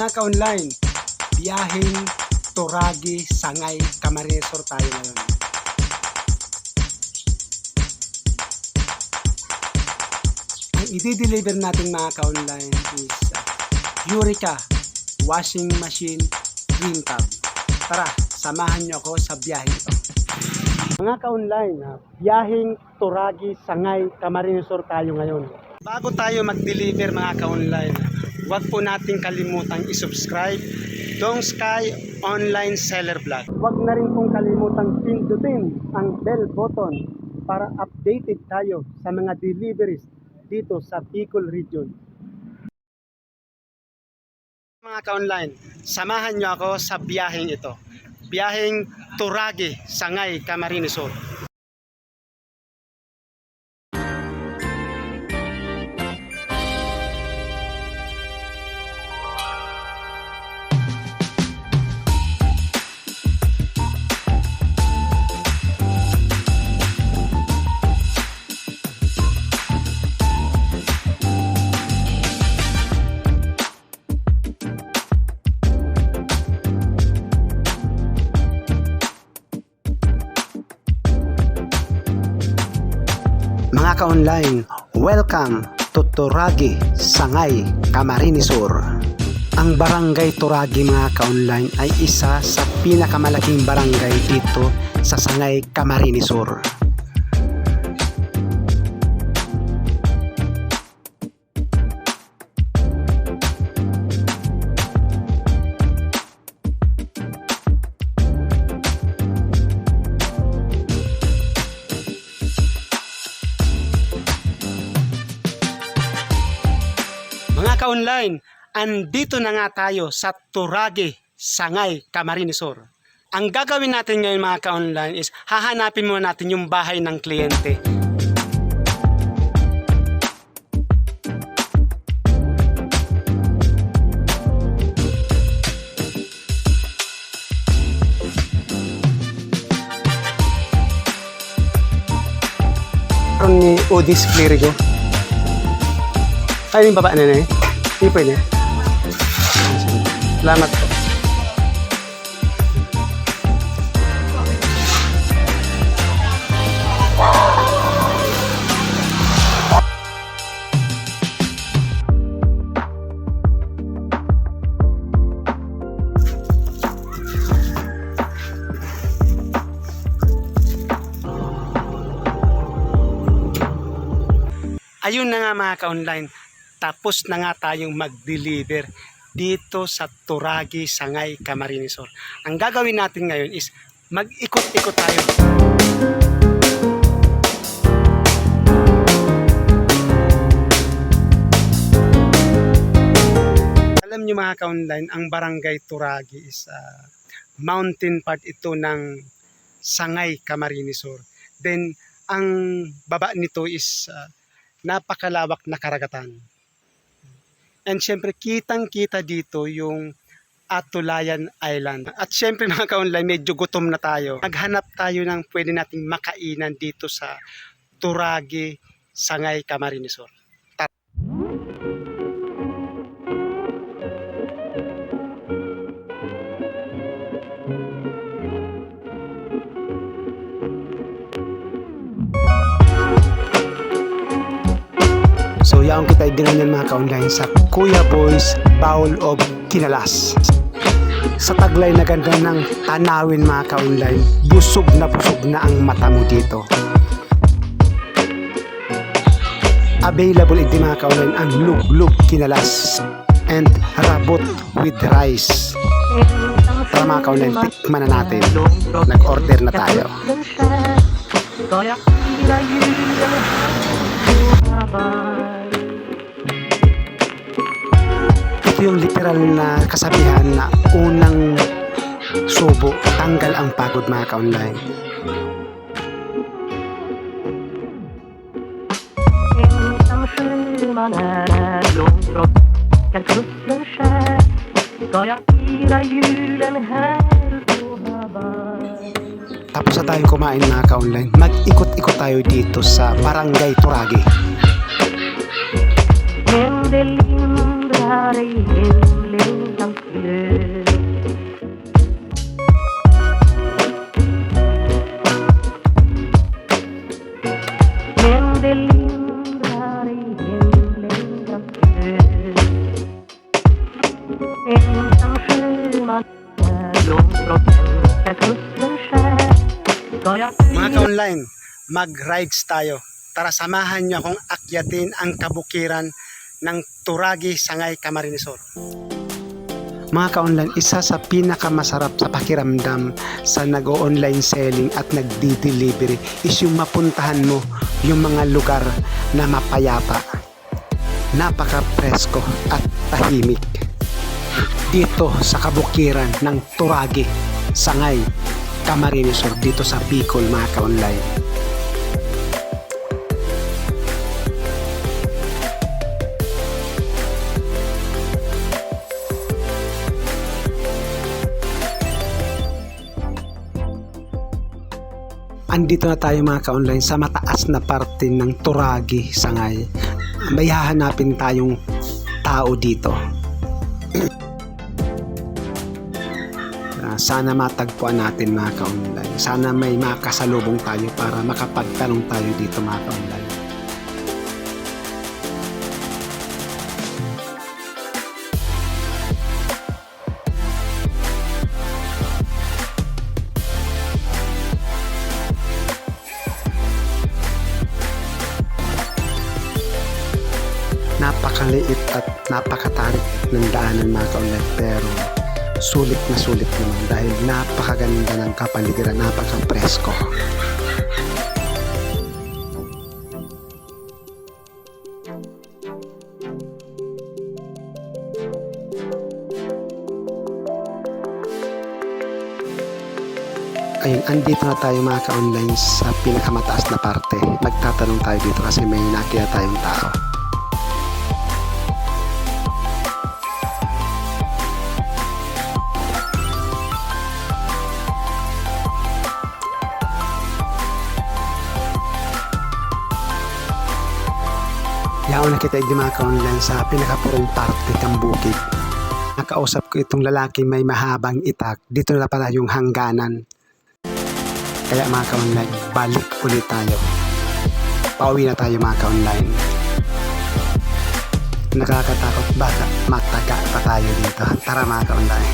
Mga ka-online, biyaheng Turagi, Sangay, Camarines Sur tayo ngayon. Ang i-deliver natin mga ka-online is Eureka washing machine cream tub. Tara, samahan nyo ako sa biyahe ito. Mga ka-online, biyaheng Turagi, Sangay, Camarines Sur tayo ngayon. Bago tayo mag-deliver mga ka-online, huwag po nating kalimutang i-subscribe Dong Sky Online Seller Vlog. Huwag na rin pong kalimutang pindutin ang bell button para updated tayo sa mga deliveries dito sa Bicol Region. Mga ka-online, samahan nyo ako sa biyaheng ito. Biyaheng Turagi, Sangay, Camarines Sur. Mga ka-online, welcome to Turagi, Sangay, Camarines Sur. Ang barangay Turagi mga ka-online ay isa sa pinakamalaking barangay dito sa Sangay, Camarines Sur. Mga ka-online, andito na nga tayo sa Turagi, Sangay, Camarines Sur. Ang gagawin natin ngayon mga ka-online is hahanapin muna natin yung bahay ng kliyente. Ni Odis Clerigo. Ay, yung baba na na eh. Hindi pwede. Salamat po. Ayun na nga mga ka-online. Tapos na nga tayong mag-deliver dito sa Turagi, Sangay, Camarines Sur. Ang gagawin natin ngayon is mag-ikot-ikot tayo. Alam nyo mga ka-online, ang barangay Turagi is mountain part ito ng Sangay, Camarines Sur. Then, ang baba nito is napakalawak na karagatan. And syempre, kitang-kita dito yung Atulayan Island. At syempre mga ka-online, medyo gutom na tayo. Naghanap tayo ng pwede nating makainan dito sa Turagi, Sangay, Camarines Sur. So yaong kita dinanyan mga ka-online sa Kuya Boy's Bowl of Kinalas. Sa taglay na ganda ng tanawin mga ka-online, busog na ang mata mo dito. Available din mga ka-online ang luglug kinalas and rabot with rice. Tara mga ka-online, tikman na natin. Nag-order na tayo. Yung literal na kasabihan na unang subo, tanggal ang pagod mga ka-online. Tapos na tayong kumain mga ka-online, mag-ikot-ikot tayo dito sa barangay Turagi. En de lindrar lindang piling. Lindelindrar i himlen ensam sjöman blomstrott älskar kusten skär. Ska jag Mga ka-online, mag-rides tayo. Tara, samahan niyo akong akyatin ang kabukiran ng Turagi, Sangay, Camarines Sur. Mga ka-online, isa sa pinakamasarap sa pakiramdam sa nag-o-online selling at nagdi-delivery is yung mapuntahan mo yung mga lugar na mapayapa, napaka-presko at tahimik. Dito sa kabukiran ng Turagi, Sangay, Camarines Sur, dito sa Bicol, mga ka-online. Andito na tayo mga ka-online sa mataas na parte ng Turagi, Sangay. May hahanapin tayong tao dito. Sana matagpuan natin mga ka-online. Sana may makasalubong tayo para makapagtanong tayo dito mga ka-online. Napakaliit at napakatarik ng daanan mga ka-online, pero sulit na sulit naman dahil napakaganda ng kapaligiran, napaka-presko. Ayun, andito na tayo mga ka-online sa pinakamataas na parte. Magtatanong tayo dito kasi may nakita tayong tao. Yaon na kita di mga ka-online sa pinakapurong parte ng bukid. Nakausap ko itong lalaki may mahabang itak. Dito na pala yung hangganan. Kaya mga ka-online, balik ulit tayo. Pauwi na tayo mga ka-online. Nakakatakot, baka mataga pa tayo dito. Tara mga ka-online.